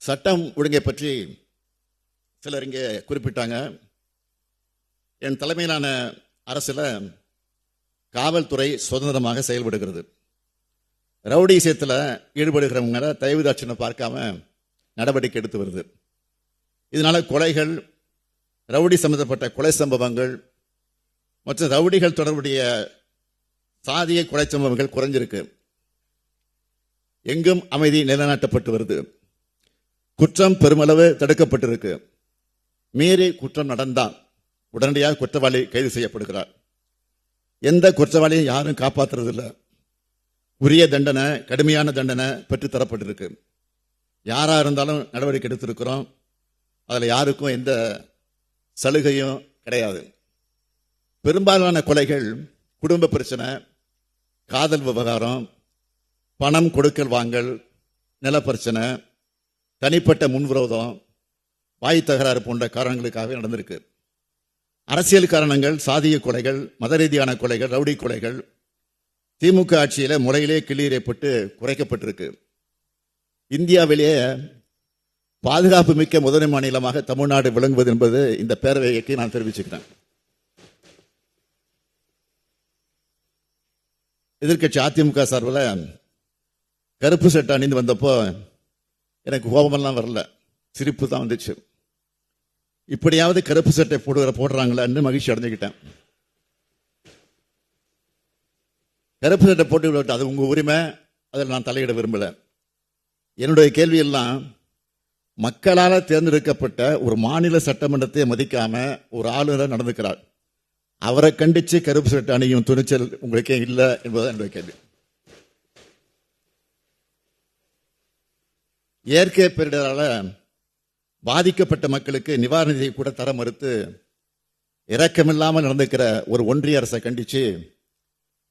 சட்டம் ஒழுங்கை பற்றி சிலர் இங்கே குறிப்பிட்டாங்க. என் தலைமையிலான அரசில் காவல்துறை சுதந்திரமாக செயல்படுகிறது. ரவுடிசத்தில் ஈடுபடுகிறவங்க தயவுதாட்சியை பார்க்காம நடவடிக்கை எடுத்து வருது. இதனால கொலைகள், ரவுடி சம்பந்தப்பட்ட கொலை சம்பவங்கள் மற்றும் ரவுடிகள் தொடர்புடைய சாதிய கொலை சம்பவங்கள் குறைஞ்சிருக்கு. எங்கும் அமைதி நிலைநாட்டப்பட்டு வருது. குற்றம் பெருமளவு தடுக்கப்பட்டிருக்கு. மீறி குற்றம் நடந்தால் உடனடியாக குற்றவாளி கைது செய்யப்படுகிறார். எந்த குற்றவாளியும் யாரும் காப்பாற்றுறதில்லை. உரிய தண்டனை, கடுமையான தண்டனை பெற்றுத்தரப்பட்டிருக்கு. யாரா இருந்தாலும் நடவடிக்கை எடுத்திருக்கிறோம். அதில் யாருக்கும் எந்த சலுகையும் கிடையாது. பெரும்பாலான கொலைகள் குடும்ப பிரச்சனை, காதல் விவகாரம், பணம் கொடுக்கல் வாங்கல், நிலப்பிரச்சனை, தனிப்பட்ட முன்விரோதம், வாய் தகராறு போன்ற காரணங்களுக்காக நடந்திருக்கு. அரசியல் காரணங்கள், சாதிய கொலைகள், மத ரீதியான கொலைகள், ரவுடி கொலைகள் திமுக ஆட்சியில் முறையிலே கிளீரப்பட்டு குறைக்கப்பட்டிருக்கு. இந்தியாவிலேயே பாதுகாப்பு மிக்க முதன்மை மாநிலமாக தமிழ்நாடு விளங்குவது என்பது இந்த பேரவைக்கு நான் தெரிவிச்சுக்கிறேன். எதிர்கட்சி அதிமுக சார்பில் கருப்பு சட்டை அணிந்து வந்தப்போ எனக்கு கோபமெல்லாம் வரல, சிரிப்பு தான் வந்துச்சு. இப்படியாவது கருப்பு சட்டை போடுறாங்களான்னு மகிழ்ச்சி அடைஞ்சுக்கிட்டேன். கருப்பு சட்டை போட்டு விட்டு அது உங்க உரிமை, அதில் நான் தலையிட விரும்பல. என்னுடைய கேள்வி எல்லாம், மக்களால் தேர்ந்தெடுக்கப்பட்ட ஒரு மாநில சட்டமன்றத்தை மதிக்காம ஒரு ஆளுநர் நடந்துக்கிறார். அவரை கண்டிச்சு கருப்பு சட்டை அணியும் துணிச்சல் உங்களுக்கே இல்லை என்பதுதான் என்னுடைய கேள்வி. இயற்கை பேரிடரால பாதிக்கப்பட்ட மக்களுக்கு நிவாரண நிதியை கூட தர மறுத்து இரக்கமில்லாமல் நடந்துக்கிற ஒரு ஒன்றிய அரசை கண்டிச்சு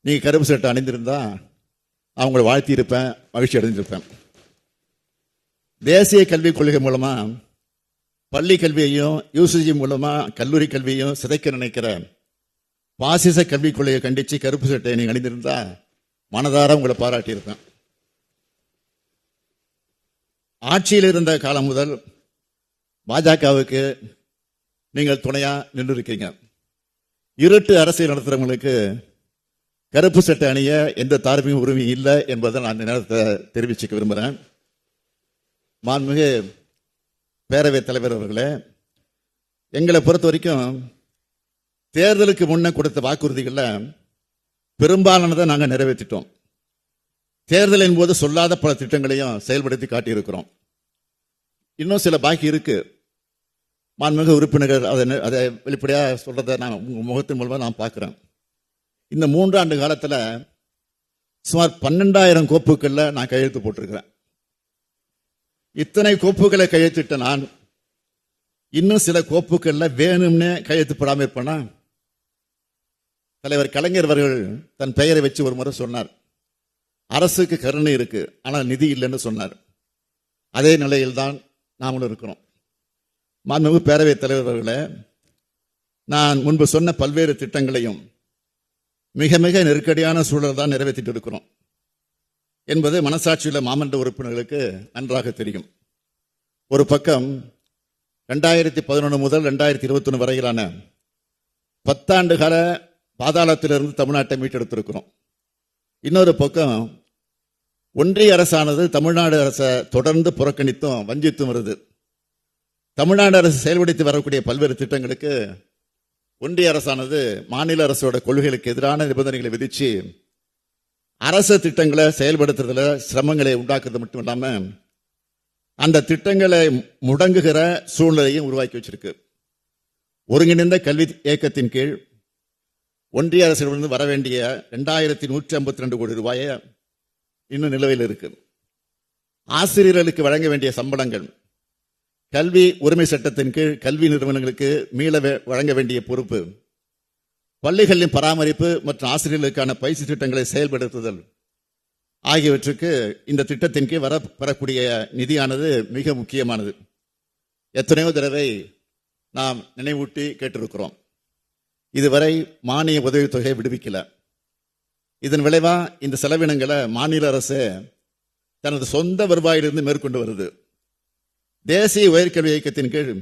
நீங்க கருப்பு சட்டை அணிந்திருந்தா அவங்களை வாழ்த்தி இருப்பேன், மகிழ்ச்சி அடைஞ்சிருப்பேன். தேசிய கல்விக் கொள்கை மூலமா பள்ளி கல்வியையும் யூசிஜி மூலமா கல்லூரி கல்வியையும் சிதைக்க நினைக்கிற பாசிச கல்விக் கொள்கையை கண்டிச்சு கருப்பு சட்டை நீங்க அணிந்திருந்தா மனதார உங்களை பாராட்டியிருப்பேன். ஆட்சியில் இருந்த காலம் முதல் பாஜகவுக்கு நீங்கள் துணையா நின்று இருக்கீங்க. இருட்டு அரசியல் நடத்துறவங்களுக்கு கருப்பு சட்டை அணிய எந்த தார்மீக உரிமை இல்லை என்பதை நான் இந்த நேரத்தை தெரிவிச்சுக்க விரும்புகிறேன். மாண்புமிகு பேரவைத் தலைவர் அவர்களே, எங்களை பொறுத்த வரைக்கும் தேர்தலுக்கு முன்ன கொடுத்த வாக்குறுதிகளில் பெரும்பாலானதை நாங்கள் நிறைவேற்றிட்டோம். தேர்தலின் போது சொல்லாத பல திட்டங்களையும் செயல்படுத்தி காட்டியிருக்கிறோம். இன்னும் சில பாக்கி இருக்கு. மாண்புமிகு உறுப்பினர்கள் அதை வெளிப்படையாக சொல்றதை நான் உங்க முகத்தின் மூலமாக நான் பார்க்கிறேன். இந்த 3 ஆண்டு காலத்தில் சுமார் 12,000 கோப்புகளில் நான் கையெழுத்து போட்டிருக்கிறேன். இத்தனை கோப்புகளை கையெழுத்திட்ட நான் இன்னும் சில கோப்புகளில் வேணும்னே கையெழுத்து போடாமல் இருப்பேனா? தலைவர் கலைஞர் அவர்கள் தன் பெயரை வச்சு ஒரு முறை சொன்னார், அரசுக்கு கருணை இருக்கு ஆனால் நிதி இல்லைன்னு சொன்னார். அதே நிலையில்தான் நாமளும் இருக்கிறோம். மாண்புமிகு பேரவைத் தலைவர் அவர்களே, நான் முன்பு சொன்ன பல்வேறு திட்டங்களையும் மிக மிக நெருக்கடியான சூழல் தான் நிறைவேற்றிட்டு இருக்கிறோம் என்பது மனசாட்சியுள்ள மாமன்ற உறுப்பினர்களுக்கு நன்றாக தெரியும். ஒரு பக்கம் 2011 முதல் 2021 வரையிலான 10 ஆண்டு கால பாதாளத்திலிருந்து தமிழ்நாட்டை மீட்டெடுத்திருக்கிறோம். இன்னொரு பக்கம் ஒன்றிய அரசானது தமிழ்நாடு அரசை தொடர்ந்து புறக்கணித்தும் வஞ்சித்தும் வருது. தமிழ்நாடு அரசு செயல்படுத்தி வரக்கூடிய பல்வேறு திட்டங்களுக்கு ஒன்றிய அரசானது மாநில அரசோட கொள்கைகளுக்கு எதிரான நிபந்தனைகளை விதிச்சு அரசு திட்டங்களை செயல்படுத்துறதுல சிரமங்களை உண்டாக்குறது மட்டும் இல்லாம அந்த திட்டங்களை முடங்குகிற சூழ்நிலையும் உருவாக்கி வச்சிருக்கு. ஒருங்கிணைந்த கல்வி இயக்கத்தின் கீழ் ஒன்றிய அரசிடமிருந்து வர வேண்டிய 2152 கோடி ரூபாயை இன்னும் நிலுவையில் இருக்கு. ஆசிரியர்களுக்கு வழங்க வேண்டிய சம்பளங்கள் கல்வி உரிமை சட்டத்தின் கீழ் கல்வி நிறுவனங்களுக்கு மீள வழங்க வேண்டிய பொறுப்பு, பள்ளிகளின் பராமரிப்பு மற்றும் ஆசிரியர்களுக்கான பயிற்சி திட்டங்களை செயல்படுத்துதல் ஆகியவற்றுக்கு இந்த திட்டத்தின் கீழ் வரக்கூடிய நிதியானது மிக முக்கியமானது. எத்தனையோ தடவை நாம் நினைவூட்டி கேட்டிருக்கிறோம். இதுவரை மானிய உதவித்தொகை விடுவிக்கல. இதன் விளைவா இந்த செலவினங்களை மாநில அரசு தனது சொந்த வருவாயிலிருந்து மேற்கொண்டு வருது. தேசிய உயர்கல்வி இயக்கத்தின் கீழ்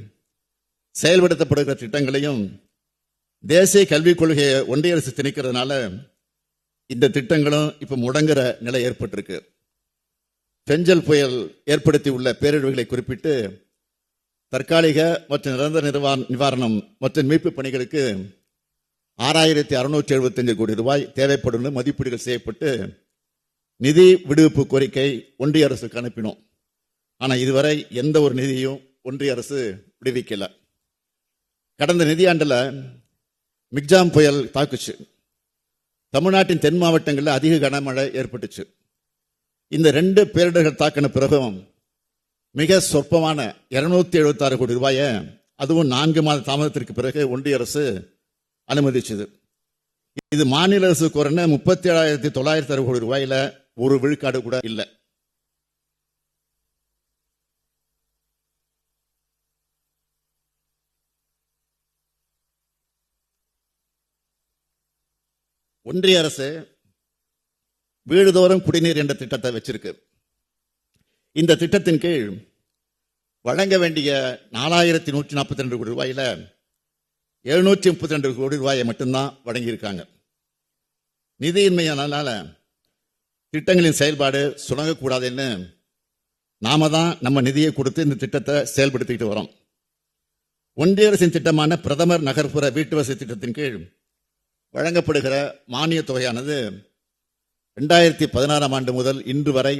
செயல்படுத்தப்படுகிற திட்டங்களையும் தேசிய கல்விக் கொள்கையை ஒன்றிய அரசு திணிக்கிறதுனால இந்த திட்டங்களும் இப்ப முடங்குற நிலை ஏற்பட்டிருக்கு. பெஞ்சல் புயல் ஏற்படுத்தி உள்ள பேரிடர்களை குறிப்பிட்டு தற்காலிக மற்றும் நிரந்தர நிவாரணம் மற்றும் மீட்பு பணிகளுக்கு 6675 கோடி ரூபாய் தேவைப்படும் மதிப்பீடுகள் செய்யப்பட்டு நிதி விடுவிப்பு கோரிக்கை ஒன்றிய அரசுக்கு அனுப்பினோம். ஆனால் இதுவரை எந்த ஒரு நிதியும் ஒன்றிய அரசு விடுவிக்கல. கடந்த நிதியாண்டில் மிக்ஜாம் புயல் தாக்குச்சு. தமிழ்நாட்டின் தென் மாவட்டங்களில் அதிக கனமழை ஏற்பட்டுச்சு. இந்த 2 பேரிடர்கள் தாக்கின பிறகும் மிக சொற்பமான 276 கோடி ரூபாயை அதுவும் 4 மாத தாமதத்திற்கு பிறகு ஒன்றிய அரசு அனுமதிச்சது. இது மாநில அரசு கோரின 37,906 கோடி ரூபாயில ஒரு விழுக்காடு கூட இல்லை. ஒன்றிய அரசு வீடுதோறும் குடிநீர் என்ற திட்டத்தை வச்சிருக்கு. இந்த திட்டத்தின் கீழ் வழங்க வேண்டிய 4142 கோடி ரூபாயில 732 கோடி ரூபாயை மட்டும்தான் வழங்கியிருக்காங்க. நிதியின்மையானால திட்டங்களின் செயல்பாடு சுணங்கக்கூடாதுன்னு நாம தான் நம்ம நிதியை கொடுத்து இந்த திட்டத்தை செயல்படுத்திக்கிட்டு வரோம். ஒன்றிய அரசின் திட்டமான பிரதமர் நகர்ப்புற வீட்டு வசதி திட்டத்தின் கீழ் வழங்கப்படுகிற மானிய தொகையானது 2016 ஆண்டு முதல் இன்று வரை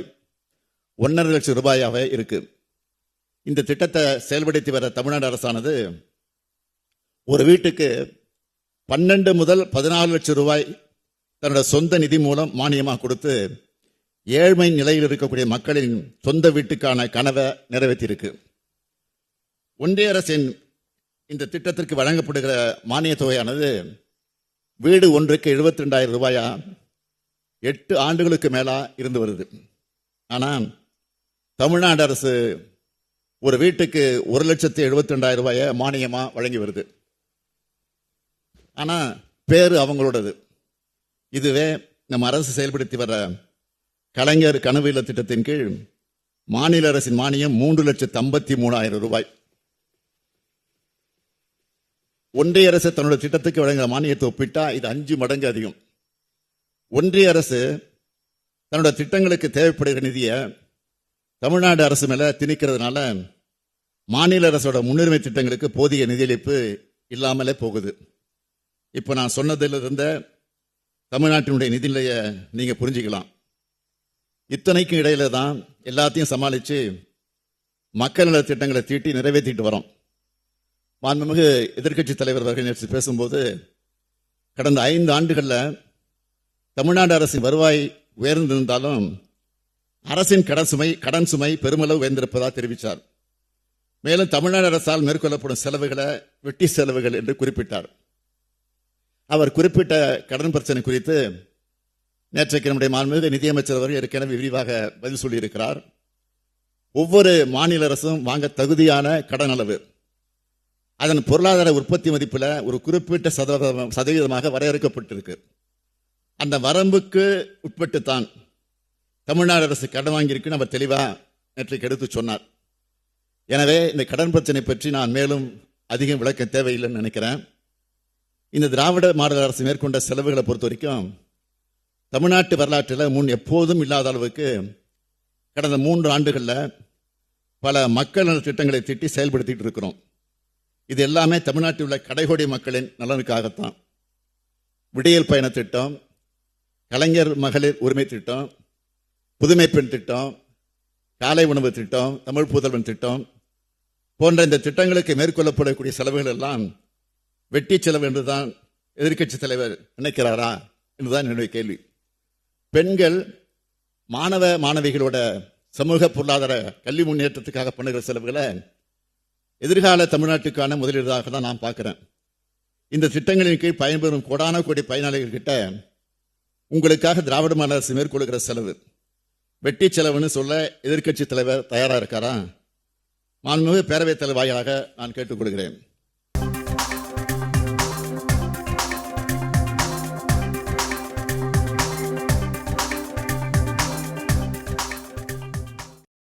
1.5 லட்சம் ரூபாயாவே இருக்கு. இந்த திட்டத்தை செயல்படுத்தி வர தமிழ்நாடு அரசானது ஒரு வீட்டுக்கு 12 முதல் 14 லட்சம் ரூபாய் தன்னோட சொந்த நிதி மூலம் மானியமாக கொடுத்து ஏழ்மை நிலையில் இருக்கக்கூடிய மக்களின் சொந்த வீட்டுக்கான கனவை நிறைவேற்றியிருக்கு. ஒன்றிய அரசின் இந்த திட்டத்திற்கு வழங்கப்படுகிற மானிய தொகையானது வீடு ஒன்றுக்கு 72,000 ரூபாயா 8 ஆண்டுகளுக்கு மேலா இருந்து வருது. ஆனால் தமிழ்நாடு அரசு ஒரு வீட்டுக்கு 1,72,000 ரூபாயை மானியமா வழங்கி வருது. ஆனா பேரு அவங்களோடது. இதுவே நம்ம அரசு செயல்படுத்தி வர கலைஞர் கனவு இல்ல திட்டத்தின் கீழ் மாநில அரசின் மானியம் 3,53,000 ரூபாய். ஒன்றிய அரசு தன்னுடைய திட்டத்துக்கு வழங்குற மானியத்தை ஒப்பிட்டா இது 5 மடங்கு அதிகம். ஒன்றிய அரசு தன்னோட திட்டங்களுக்கு தேவைப்படுகிற நிதியை தமிழ்நாடு அரசு மேல திணிக்கிறதுனால மாநில அரசோட முன்னுரிமை திட்டங்களுக்கு போதிய நிதியளிப்பு இல்லாமலே போகுது. இப்ப நான் சொன்னதிலிருந்த தமிழ்நாட்டினுடைய நிதிநிலையை நீங்க புரிஞ்சுக்கலாம். இத்தனைக்கும் இடையில தான் எல்லாத்தையும் சமாளிச்சு மக்கள் நல திட்டங்களை தீட்டி நிறைவேற்றிட்டு வரோம். மாண்புமிகு எதிர்க்கட்சி தலைவர் அவர்கள் நேற்று பேசும்போது கடந்த 5 ஆண்டுகளில் தமிழ்நாடு அரசின் வருவாய் உயர்ந்திருந்தாலும் அரசின் கடன் சுமை பெருமளவு உயர்ந்திருப்பதாக தெரிவித்தார். மேலும் தமிழ்நாடு அரசால் மேற்கொள்ளப்படும் செலவுகளை வெட்டி செலவுகள் என்று குறிப்பிட்டார். அவர் குறிப்பிட்ட கடன் பிரச்சனை குறித்து நேற்றைக்கு நம்முடைய மாண்புமிகு நிதியமைச்சர் அவர்கள் ஏற்கனவே விரிவாக பதில் சொல்லியிருக்கிறார். ஒவ்வொரு மாநில அரசும் வாங்க தகுதியான கடன் அளவு அதன் பொருளாதார உற்பத்தி மதிப்பில் ஒரு குறிப்பிட்ட சதவீதமாக வரையறுக்கப்பட்டிருக்கு. அந்த வரம்புக்கு உட்பட்டுத்தான் தமிழ்நாடு அரசு கடன் வாங்கியிருக்குன்னு அவர் தெளிவாக நேற்றைக்கு எடுத்து சொன்னார். எனவே இந்த கடன் பிரச்சனை பற்றி நான் மேலும் அதிகம் விளக்க தேவையில்லைன்னு நினைக்கிறேன். இந்த திராவிட மாடல் அரசு மேற்கொண்ட செலவுகளை பொறுத்த வரைக்கும் தமிழ்நாட்டு வரலாற்றில் முன் எப்போதும் இல்லாத அளவுக்கு கடந்த 3 ஆண்டுகளில் பல மக்கள் நல திட்டங்களை திட்டி செயல்படுத்திட்டு இருக்கிறோம். இது எல்லாமே தமிழ்நாட்டில் உள்ள கடைகோடி மக்களின் நலனுக்காகத்தான். விடியல் பயண திட்டம், கலைஞர் மகளிர் உரிமை திட்டம், புதுமை பெண் திட்டம், காலை உணவு திட்டம், தமிழ் புதல்வன் திட்டம் போன்ற இந்த திட்டங்களுக்கு மேற்கொள்ளப்படக்கூடிய செலவுகள் எல்லாம் வெட்டி செலவு என்றுதான் எதிர்க்கட்சி தலைவர் நினைக்கிறாரா என்றுதான் என்னுடைய கேள்வி. பெண்கள் மாணவ மாணவிகளோட சமூக பொருளாதார கல்வி முன்னேற்றத்துக்காக பண்ணுகிற செலவுகளை எதிர்கால தமிழ்நாட்டுக்கான முதலீடாக தான் நான் பார்க்கிறேன். இந்த திட்டங்களின் கீழ் பயன்பெறும் கோடான கோடி பயனாளிகள் கிட்ட உங்களுக்காக திராவிட மாடல் அரசு மேற்கொள்கிற செலவு வெட்டி செலவுன்னு சொல்ல எதிர்க்கட்சி தலைவர் தயாரா இருக்காரா? மாண்புமிகு பேரவைத் தலைவர் வாயிலாக நான் கேட்டுக்கொள்கிறேன்.